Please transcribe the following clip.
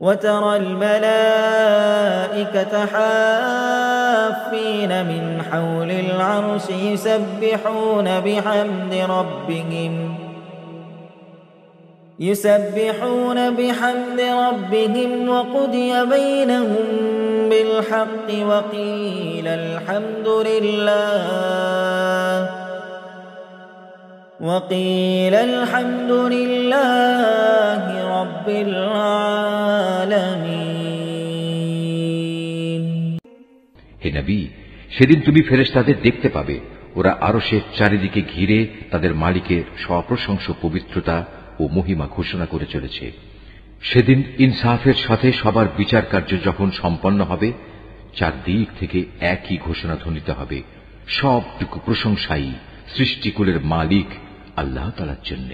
وترى الملائكة حافين من حول العرش يسبحون بحمد ربهم وقضي بينهم بالحق وقيل الحمد لله رب العالمين। হে নবী, সেদিন তুমি ফেরেশতাদের দেখতে পাবে, ওরা আরশের চারিদিকে ঘিরে তাদের মালিকের সপ্রশংস পবিত্রতা ও মহিমা ঘোষণা করে চলেছে। সেদিন ইনসাফের সাথে সবার বিচার কার্য যখন সম্পন্ন হবে, চারদিক থেকে একই ঘোষণা ধ্বনিত হবে, সবটুকু প্রশংসাই সৃষ্টিকুলের মালিক আল্লাহ তাআলার জন্য।